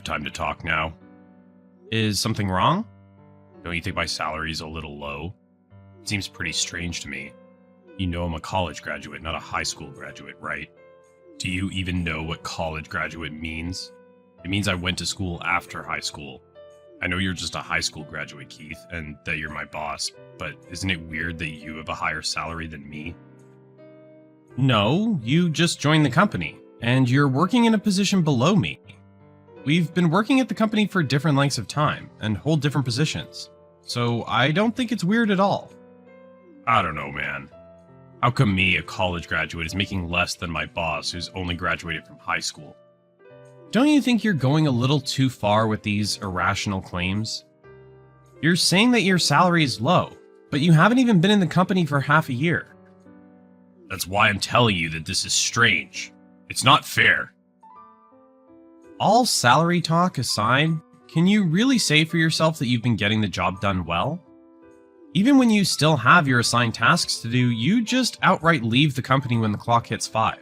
have time to talk now. Is something wrong? Don't you think my salary's a little low? It seems pretty strange to me. You know I'm a college graduate, not a high school graduate, right? Do you even know what college graduate means? It means I went to school after high school. I know you're just a high school graduate, Keith, and that you're my boss, but isn't it weird that you have a higher salary than me? No, you just joined the company, and you're working in a position below me. We've been working at the company for different lengths of time and hold different positions, so I don't think it's weird at all. I don't know, man. How come me, a college graduate, is making less than my boss who's only graduated from high school? Don't you think you're going a little too far with these irrational claims? You're saying that your salary is low, but you haven't even been in the company for half a year. That's why I'm telling you that this is strange. It's not fair. All salary talk aside, can you really say for yourself that you've been getting the job done well? Even when you still have your assigned tasks to do, you just outright leave the company when the clock hits 5.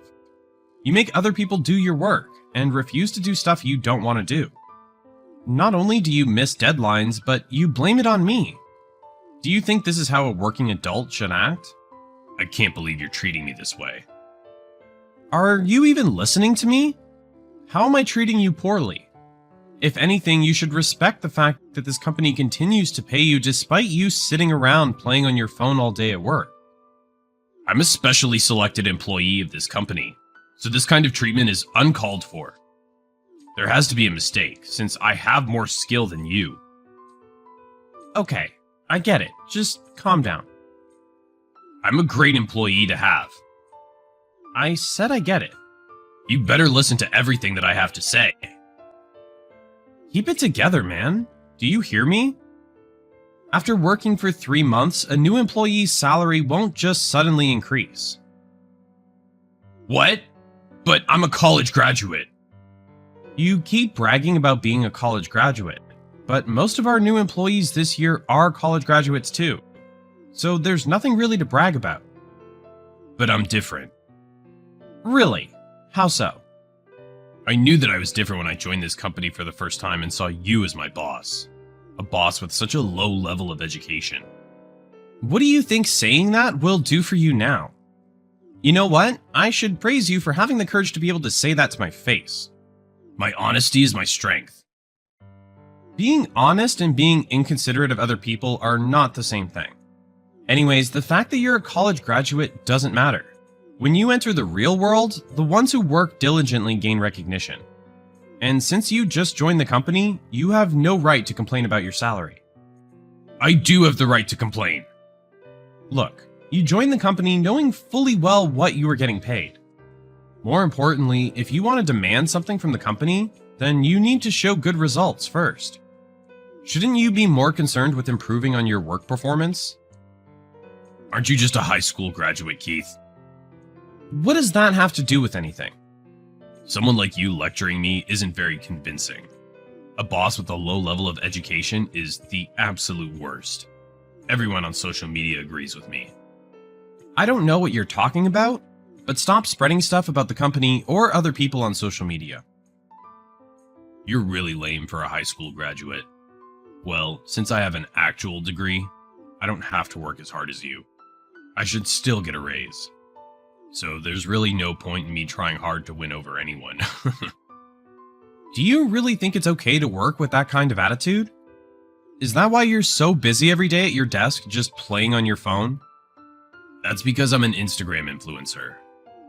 You make other people do your work and refuse to do stuff you don't want to do. Not only do you miss deadlines, but you blame it on me. Do you think this is how a working adult should act? I can't believe you're treating me this way. Are you even listening to me? How am I treating you poorly? If anything, you should respect the fact that this company continues to pay you despite you sitting around playing on your phone all day at work. I'm a specially selected employee of this company, so this kind of treatment is uncalled for. There has to be a mistake, since I have more skill than you. Okay, I get it. Just calm down. I'm a great employee to have. I said I get it. You better listen to everything that I have to say. Keep it together, man. Do you hear me? After working for 3 months, a new employee's salary won't just suddenly increase. What? But I'm a college graduate. You keep bragging about being a college graduate, but most of our new employees this year are college graduates too. So there's nothing really to brag about. But I'm different. Really? How so? I knew that I was different when I joined this company for the first time and saw you as my boss. A boss with such a low level of education. What do you think saying that will do for you now? You know what? I should praise you for having the courage to be able to say that to my face. My honesty is my strength. Being honest and being inconsiderate of other people are not the same thing. Anyways, the fact that you're a college graduate doesn't matter. When you enter the real world, the ones who work diligently gain recognition. And since you just joined the company, you have no right to complain about your salary. I do have the right to complain. Look, you joined the company knowing fully well what you were getting paid. More importantly, if you want to demand something from the company, then you need to show good results first. Shouldn't you be more concerned with improving on your work performance? Aren't you just a high school graduate, Keith? What does that have to do with anything? Someone like you lecturing me isn't very convincing. A boss with a low level of education is the absolute worst. Everyone on social media agrees with me. I don't know what you're talking about, but stop spreading stuff about the company or other people on social media. You're really lame for a high school graduate. Well, since I have an actual degree, I don't have to work as hard as you. I should still get a raise. So there's really no point in me trying hard to win over anyone. Do you really think it's okay to work with that kind of attitude? Is that why you're so busy every day at your desk just playing on your phone? That's because I'm an Instagram influencer.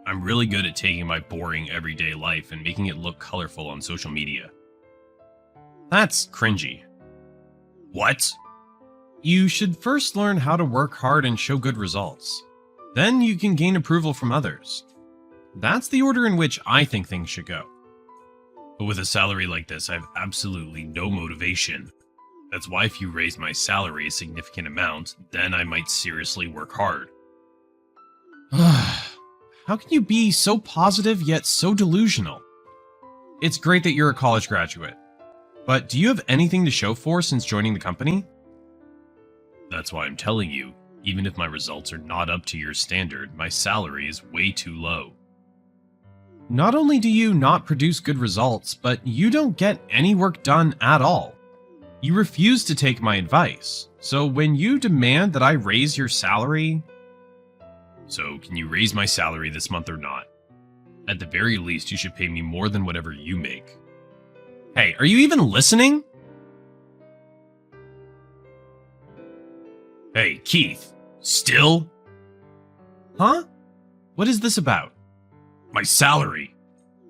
I'm really good at taking my boring everyday life and making it look colorful on social media. That's cringy. What? You should first learn how to work hard and show good results. Then you can gain approval from others. That's the order in which I think things should go. But with a salary like this, I have absolutely no motivation. That's why if you raise my salary a significant amount, then I might seriously work hard. How can you be so positive yet so delusional? It's great that you're a college graduate, but do you have anything to show for since joining the company? That's why I'm telling you, even if my results are not up to your standard, my salary is way too low. Not only do you not produce good results, but you don't get any work done at all. You refuse to take my advice, so when you demand that I raise your salary... So, can you raise my salary this month or not? At the very least, you should pay me more than whatever you make. Hey, are you even listening? Hey, Keith, still? Huh? What is this about? My salary.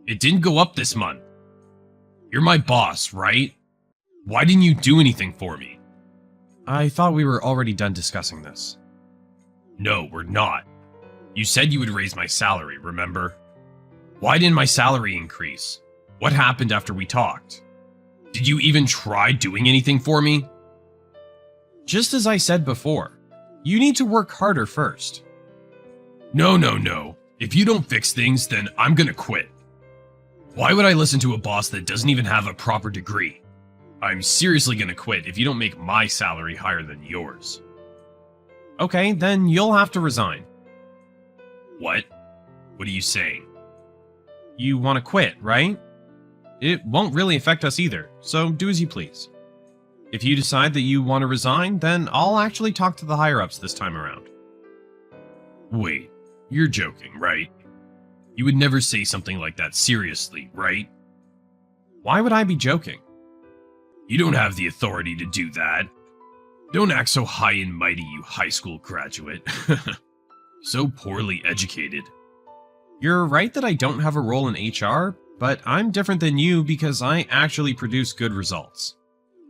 It didn't go up this month. You're my boss, right? Why didn't you do anything for me? I thought we were already done discussing this. No, we're not. You said you would raise my salary, remember? Why didn't my salary increase? What happened after we talked? Did you even try doing anything for me? Just as I said before, you need to work harder first. No. If you don't fix things, then I'm gonna quit. Why would I listen to a boss that doesn't even have a proper degree? I'm seriously gonna quit if you don't make my salary higher than yours. Okay, then you'll have to resign. What? What are you saying? You want to quit, right? It won't really affect us either, so do as you please. If you decide that you want to resign, then I'll actually talk to the higher-ups this time around. Wait, you're joking, right? You would never say something like that seriously, right? Why would I be joking? You don't have the authority to do that. Don't act so high and mighty, you high school graduate. So poorly educated. You're right that I don't have a role in HR, but I'm different than you because I actually produce good results.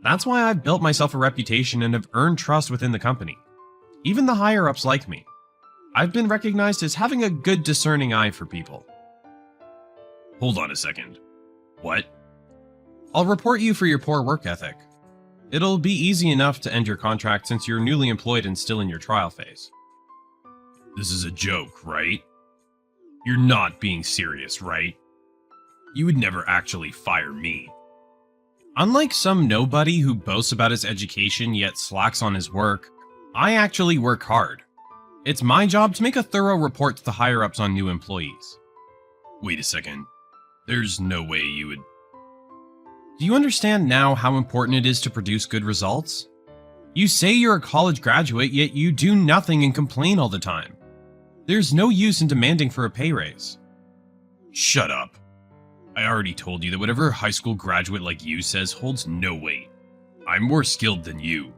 That's why I've built myself a reputation and have earned trust within the company. Even the higher-ups like me. I've been recognized as having a good discerning eye for people. Hold on a second. What? I'll report you for your poor work ethic. It'll be easy enough to end your contract since you're newly employed and still in your trial phase. This is a joke, right? You're not being serious, right? You would never actually fire me. Unlike some nobody who boasts about his education yet slacks on his work, I actually work hard. It's my job to make a thorough report to the higher-ups on new employees. Wait a second. There's no way you would... Do you understand now how important it is to produce good results? You say you're a college graduate, yet you do nothing and complain all the time. There's no use in demanding for a pay raise. Shut up. I already told you that whatever a high school graduate like you says holds no weight. I'm more skilled than you.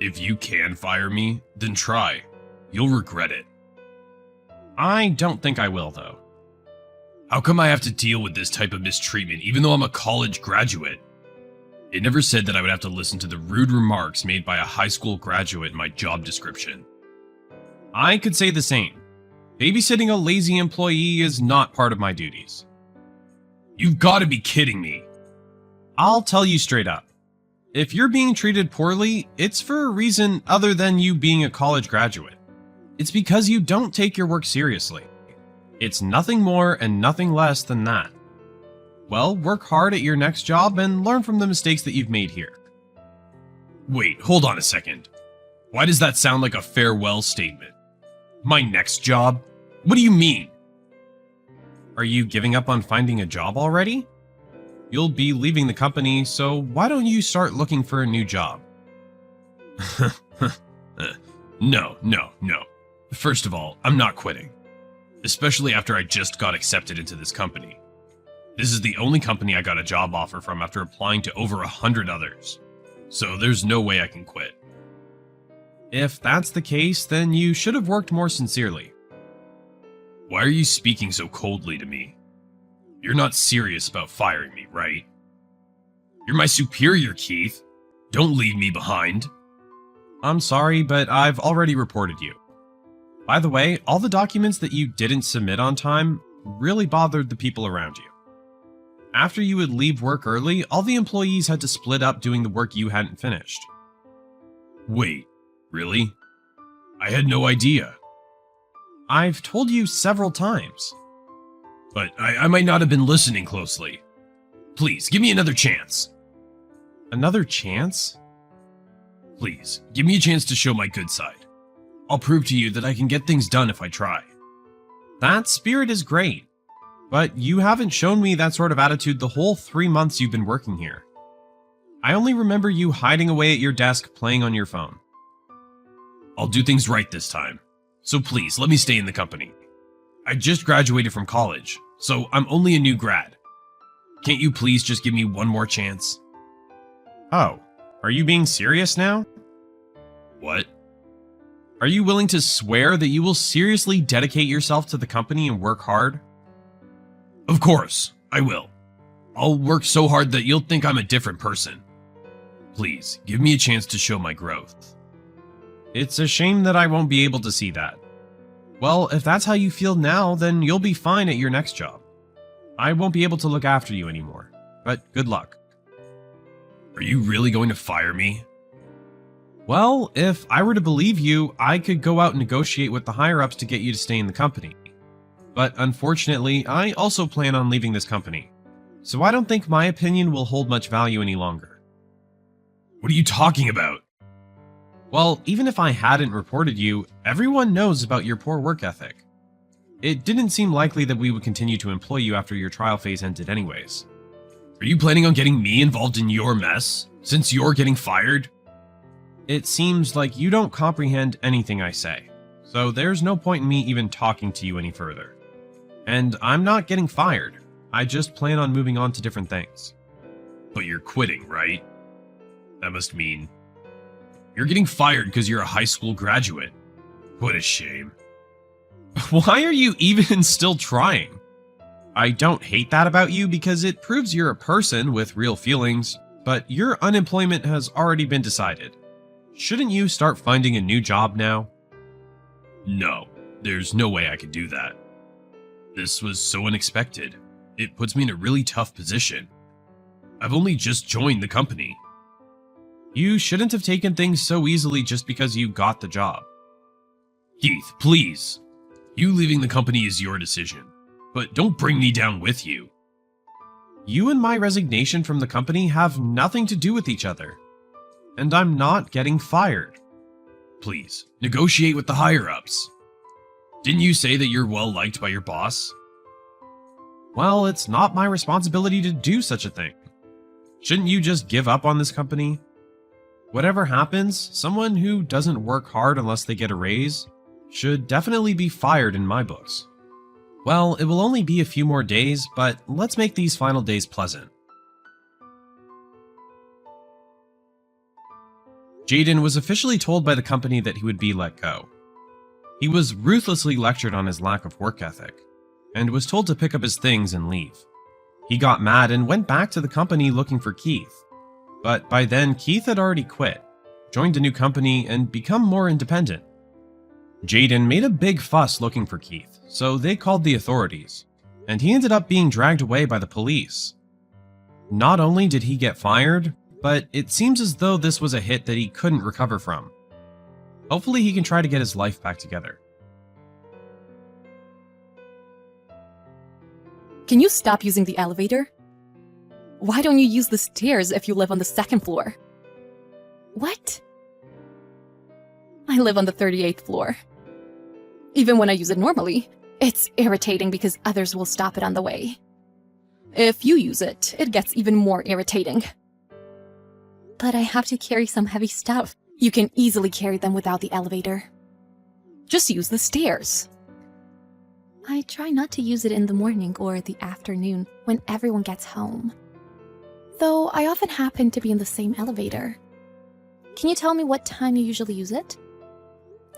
If you can fire me, then try. You'll regret it. I don't think I will, though. How come I have to deal with this type of mistreatment even though I'm a college graduate? It never said that I would have to listen to the rude remarks made by a high school graduate in my job description. I could say the same. Babysitting a lazy employee is not part of my duties. You've got to be kidding me. I'll tell you straight up. If you're being treated poorly, it's for a reason other than you being a college graduate. It's because you don't take your work seriously. It's nothing more and nothing less than that. Well, work hard at your next job and learn from the mistakes that you've made here. Wait, hold on a second. Why does that sound like a farewell statement? My next job? What do you mean? Are you giving up on finding a job already? You'll be leaving the company, so why don't you start looking for a new job? No. First of all, I'm not quitting. Especially after I just got accepted into this company. This is the only company I got a job offer from after applying to over 100 others. So there's no way I can quit. If that's the case, then you should have worked more sincerely. Why are you speaking so coldly to me? You're not serious about firing me, right? You're my superior, Keith. Don't leave me behind. I'm sorry, but I've already reported you. By the way, all the documents that you didn't submit on time really bothered the people around you. After you would leave work early, all the employees had to split up doing the work you hadn't finished. Wait, really? I had no idea. I've told you several times. But I might not have been listening closely. Please, give me another chance. Another chance? Please, give me a chance to show my good side. I'll prove to you that I can get things done if I try. That spirit is great. But you haven't shown me that sort of attitude the whole 3 months you've been working here. I only remember you hiding away at your desk playing on your phone. I'll do things right this time. So please, let me stay in the company. I just graduated from college, so I'm only a new grad. Can't you please just give me one more chance? Oh, are you being serious now? What? Are you willing to swear that you will seriously dedicate yourself to the company and work hard? Of course, I will. I'll work so hard that you'll think I'm a different person. Please, give me a chance to show my growth. It's a shame that I won't be able to see that. Well, if that's how you feel now, then you'll be fine at your next job. I won't be able to look after you anymore, but good luck. Are you really going to fire me? Well, if I were to believe you, I could go out and negotiate with the higher-ups to get you to stay in the company. But unfortunately, I also plan on leaving this company, so I don't think my opinion will hold much value any longer. What are you talking about? Well, even if I hadn't reported you, everyone knows about your poor work ethic. It didn't seem likely that we would continue to employ you after your trial phase ended anyways. Are you planning on getting me involved in your mess, since you're getting fired? It seems like you don't comprehend anything I say, so there's no point in me even talking to you any further. And I'm not getting fired, I just plan on moving on to different things. But you're quitting, right? That must mean you're getting fired because you're a high school graduate. What a shame. Why are you even still trying? I don't hate that about you because it proves you're a person with real feelings, but your unemployment has already been decided. Shouldn't you start finding a new job now? No, there's no way I could do that. This was so unexpected. It puts me in a really tough position. I've only just joined the company. You shouldn't have taken things so easily just because you got the job. Keith, please. You leaving the company is your decision, but don't bring me down with you. You and my resignation from the company have nothing to do with each other, and I'm not getting fired. Please, negotiate with the higher-ups. Didn't you say that you're well liked by your boss? Well, it's not my responsibility to do such a thing. Shouldn't you just give up on this company? Whatever happens, someone who doesn't work hard unless they get a raise should definitely be fired in my books. Well, it will only be a few more days, but let's make these final days pleasant. Jaden was officially told by the company that he would be let go. He was ruthlessly lectured on his lack of work ethic, and was told to pick up his things and leave. He got mad and went back to the company looking for Keith. But by then, Keith had already quit, joined a new company, and become more independent. Jaden made a big fuss looking for Keith, so they called the authorities, and he ended up being dragged away by the police. Not only did he get fired, but it seems as though this was a hit that he couldn't recover from. Hopefully he can try to get his life back together. Can you stop using the elevator? Why don't you use the stairs if you live on the second floor? What? I live on the 38th floor. Even when I use it normally, it's irritating because others will stop it on the way. If you use it, it gets even more irritating. But I have to carry some heavy stuff. You can easily carry them without the elevator. Just use the stairs. I try not to use it in the morning or the afternoon when everyone gets home. Though I often happen to be in the same elevator. Can you tell me what time you usually use it?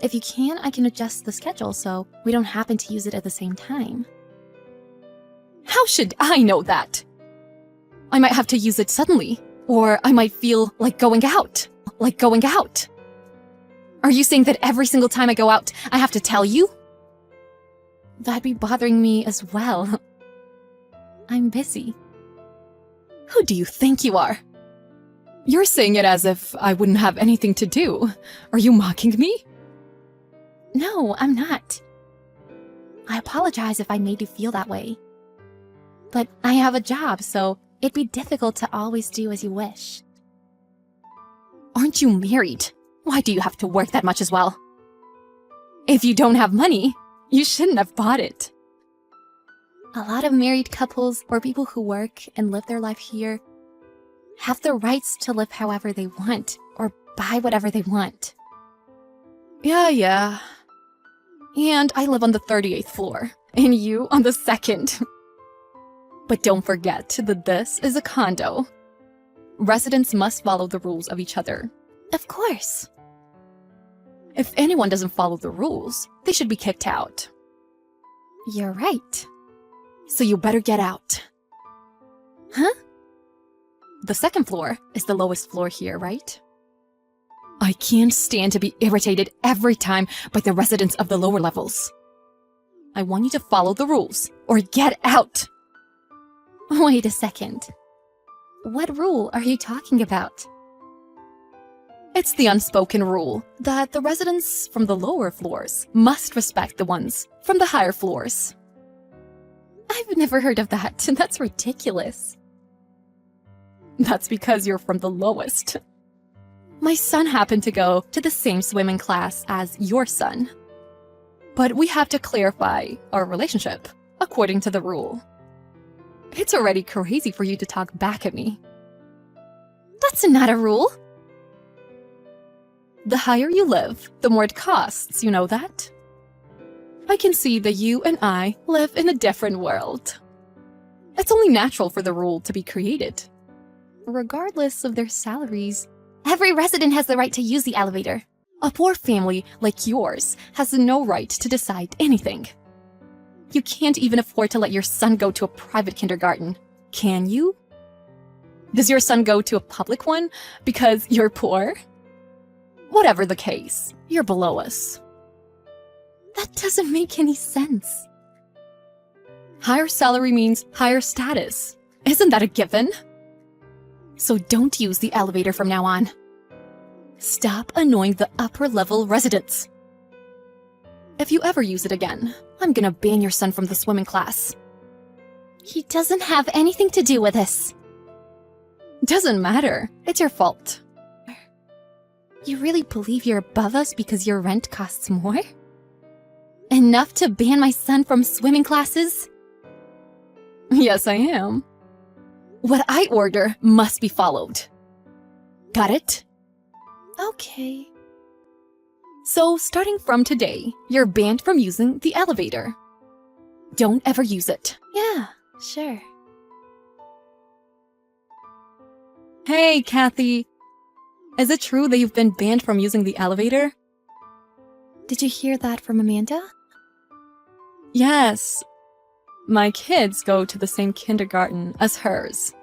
If you can, I can adjust the schedule so we don't happen to use it at the same time. How should I know that? I might have to use it suddenly, or I might feel like going out. Are you saying that every single time I go out, I have to tell you? That'd be bothering me as well. I'm busy. Who do you think you are? You're saying it as if I wouldn't have anything to do. Are you mocking me? No, I'm not. I apologize if I made you feel that way. But I have a job, so it'd be difficult to always do as you wish. Aren't you married? Why do you have to work that much as well? If you don't have money, you shouldn't have bought it. A lot of married couples or people who work and live their life here have the rights to live however they want or buy whatever they want. Yeah. And I live on the 38th floor, and you on the 2nd. But don't forget that this is a condo. Residents must follow the rules of each other. Of course. If anyone doesn't follow the rules, they should be kicked out. You're right. So you better get out. Huh? The 2nd floor is the lowest floor here, right? I can't stand to be irritated every time by the residents of the lower levels. I want you to follow the rules, or get out! Wait a second. What rule are you talking about? It's the unspoken rule that the residents from the lower floors must respect the ones from the higher floors. I've never heard of that. That's ridiculous. That's because you're from the lowest. My son happened to go to the same swimming class as your son. But we have to clarify our relationship according to the rule. It's already crazy for you to talk back at me. That's not a rule. The higher you live, the more it costs, you know that? I can see that you and I live in a different world. It's only natural for the rule to be created. Regardless of their salaries, every resident has the right to use the elevator. A poor family like yours has no right to decide anything. You can't even afford to let your son go to a private kindergarten, can you? Does your son go to a public one because you're poor? Whatever the case, you're below us. That doesn't make any sense. Higher salary means higher status. Isn't that a given? So don't use the elevator from now on. Stop annoying the upper-level residents. If you ever use it again, I'm gonna ban your son from the swimming class. He doesn't have anything to do with this. Doesn't matter. It's your fault. You really believe you're above us because your rent costs more? Enough to ban my son from swimming classes? Yes, I am. What I order must be followed. Got it? Okay. So, starting from today, you're banned from using the elevator. Don't ever use it. Yeah, sure. Hey, Kathy. Is it true that you've been banned from using the elevator? Did you hear that from Amanda? Yes. My kids go to the same kindergarten as hers.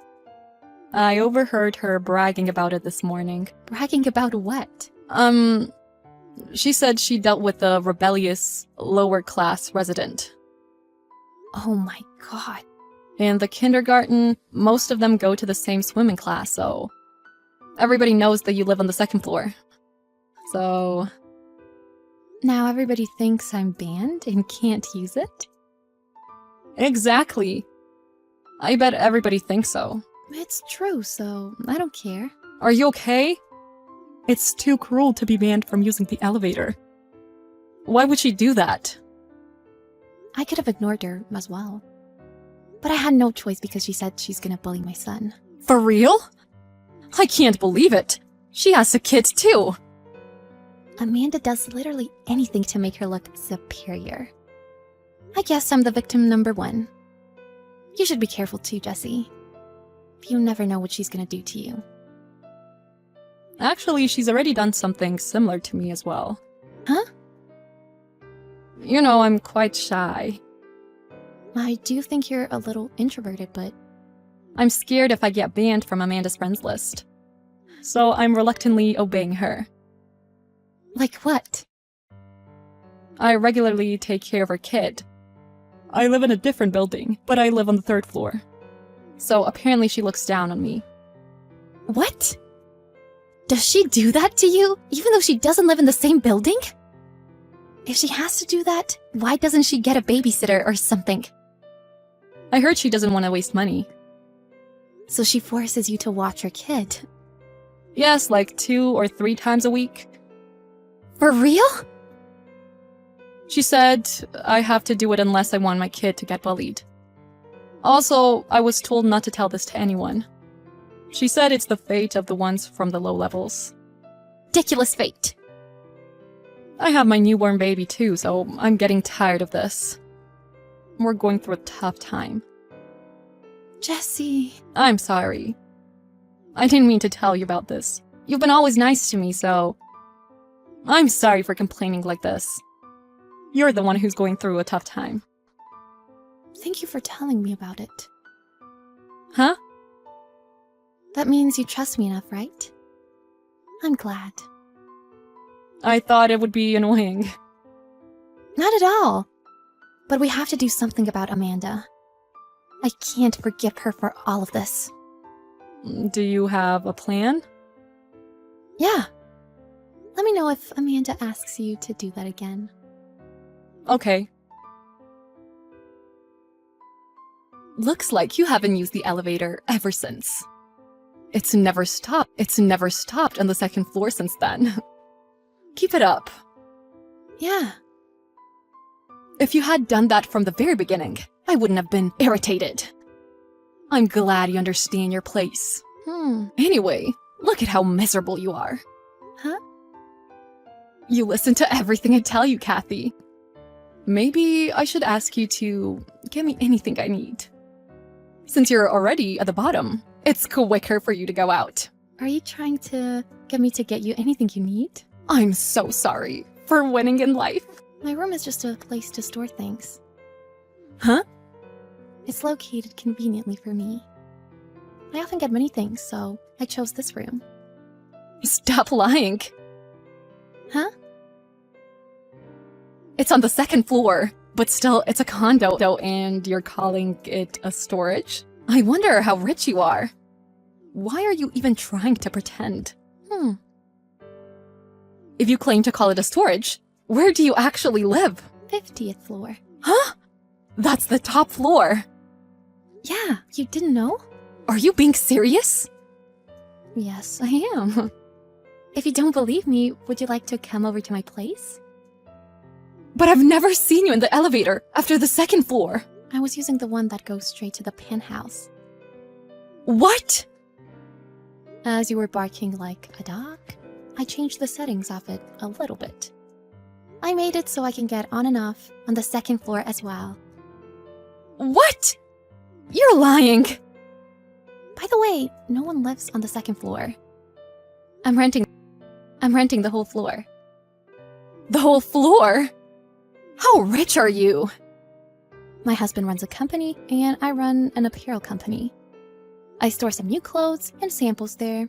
I overheard her bragging about it this morning. Bragging about what? She said she dealt with a rebellious, lower-class resident. Oh my god. In the kindergarten, most of them go to the same swimming class, so everybody knows that you live on the 2nd floor. So now everybody thinks I'm banned and can't use it? Exactly. I bet everybody thinks so. It's true, so I don't care. Are you okay? It's too cruel to be banned from using the elevator. Why would she do that? I could have ignored her as well. But I had no choice because she said she's gonna bully my son. For real? I can't believe it. She has a kid too. Amanda does literally anything to make her look superior. I guess I'm the victim number 1. You should be careful too, Jessie. You never know what she's gonna do to you. Actually, she's already done something similar to me as well. Huh? You know, I'm quite shy. I do think you're a little introverted, but I'm scared if I get banned from Amanda's friends list. So I'm reluctantly obeying her. Like what? I regularly take care of her kid. I live in a different building, but I live on the 3rd floor. So apparently she looks down on me. What? Does she do that to you, even though she doesn't live in the same building? If she has to do that, why doesn't she get a babysitter or something? I heard she doesn't want to waste money. So she forces you to watch her kid? Yes, like 2 or 3 times a week. For real? She said I have to do it unless I want my kid to get bullied. Also, I was told not to tell this to anyone. She said it's the fate of the ones from the low levels. Ridiculous fate. I have my newborn baby too, so I'm getting tired of this. We're going through a tough time. Jesse, I'm sorry. I didn't mean to tell you about this. You've been always nice to me, so... I'm sorry for complaining like this. You're the one who's going through a tough time. Thank you for telling me about it. Huh? That means you trust me enough, right? I'm glad. I thought it would be annoying. Not at all. But we have to do something about Amanda. I can't forgive her for all of this. Do you have a plan? Yeah. Let me know if Amanda asks you to do that again. Okay. Looks like you haven't used the elevator ever since. It's never stopped. It's never stopped on the second floor since then. Keep it up. Yeah. If you had done that from the very beginning, I wouldn't have been irritated. I'm glad you understand your place. Anyway, look at how miserable you are. Huh? You listen to everything I tell you, Kathy. Maybe I should ask you to get me anything I need. Since you're already at the bottom, it's quicker for you to go out. Are you trying to get me to get you anything you need? I'm so sorry for winning in life. My room is just a place to store things. Huh? It's located conveniently for me. I often get many things, so I chose this room. Stop lying. Huh? It's on the second floor, but still, it's a condo, and you're calling it a storage? I wonder how rich you are. Why are you even trying to pretend? If you claim to call it a storage, where do you actually live? 50th floor. Huh? That's the top floor. Yeah, you didn't know? Are you being serious? Yes, I am. If you don't believe me, would you like to come over to my place? But I've never seen you in the elevator after the second floor. I was using the one that goes straight to the penthouse. What? As you were barking like a dog, I changed the settings of it a little bit. I made it so I can get on and off on the second floor as well. What? You're lying! By the way, no one lives on the second floor. I'm renting the whole floor. The whole floor? How rich are you? My husband runs a company, and I run an apparel company. I store some new clothes and samples there.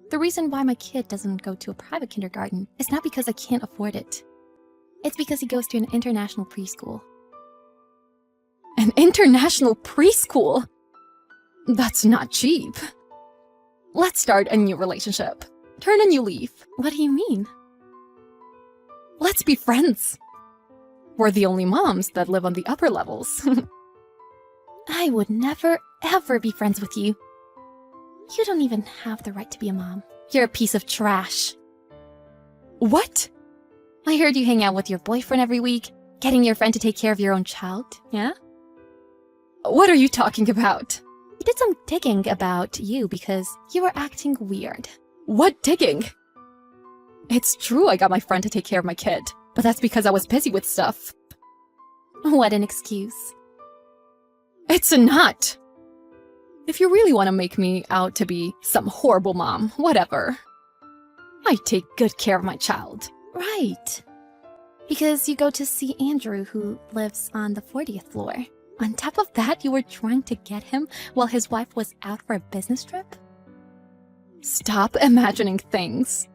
The reason why my kid doesn't go to a private kindergarten is not because I can't afford it. It's because he goes to an international preschool. An international preschool? That's not cheap. Let's start a new relationship. Turn a new leaf. What do you mean? Let's be friends. We're the only moms that live on the upper levels. I would never, ever be friends with you. You don't even have the right to be a mom. You're a piece of trash. What? I heard you hang out with your boyfriend every week, getting your friend to take care of your own child, yeah? What are you talking about? I did some digging about you because you were acting weird. What digging? It's true I got my friend to take care of my kid, but that's because I was busy with stuff. What an excuse. It's not. If you really want to make me out to be some horrible mom, whatever. I take good care of my child. Right. Because you go to see Andrew, who lives on the 40th floor. On top of that, you were trying to get him while his wife was out for a business trip? Stop imagining things.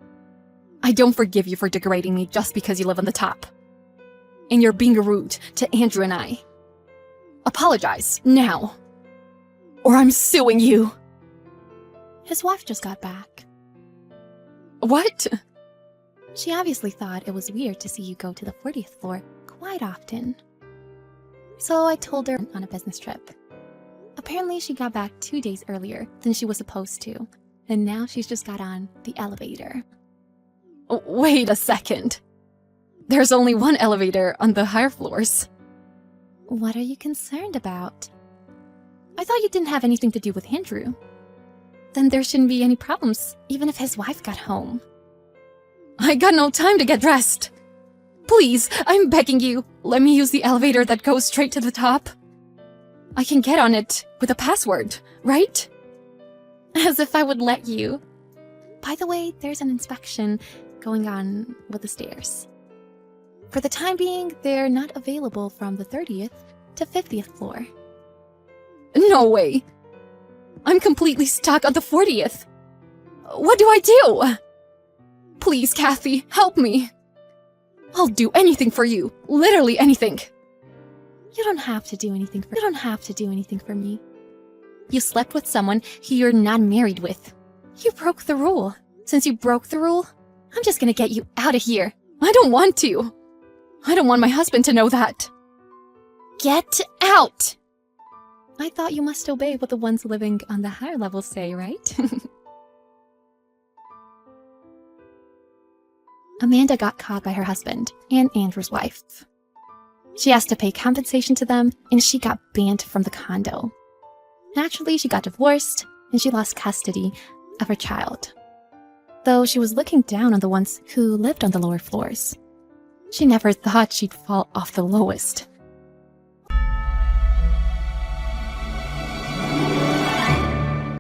I don't forgive you for degrading me just because you live on the top. And you're being rude to Andrew and I. Apologize, now. Or I'm suing you. His wife just got back. What? She obviously thought it was weird to see you go to the 40th floor quite often. So I told her on a business trip. Apparently she got back 2 days earlier than she was supposed to, and now she's just got on the elevator. Wait a second. There's only one elevator on the higher floors. What are you concerned about? I thought you didn't have anything to do with Andrew. Then there shouldn't be any problems, even if his wife got home. I got no time to get dressed. Please, I'm begging you, let me use the elevator that goes straight to the top. I can get on it with a password, right? As if I would let you. By the way, there's an inspection going on with the stairs. For the time being, they're not available from the 30th to 50th floor. No way! I'm completely stuck on the 40th. What do I do? Please, Kathy, help me. I'll do anything for you. Literally anything. You don't have to do anything for me. You slept with someone who you're not married with. You broke the rule. Since you broke the rule, I'm just gonna get you out of here. I don't want to. I don't want my husband to know that. Get out! I thought you must obey what the ones living on the higher levels say, right? Amanda got caught by her husband and Andrew's wife. She asked to pay compensation to them, and she got banned from the condo. Naturally, she got divorced, and she lost custody of her child. Though she was looking down on the ones who lived on the lower floors. She never thought she'd fall off the lowest.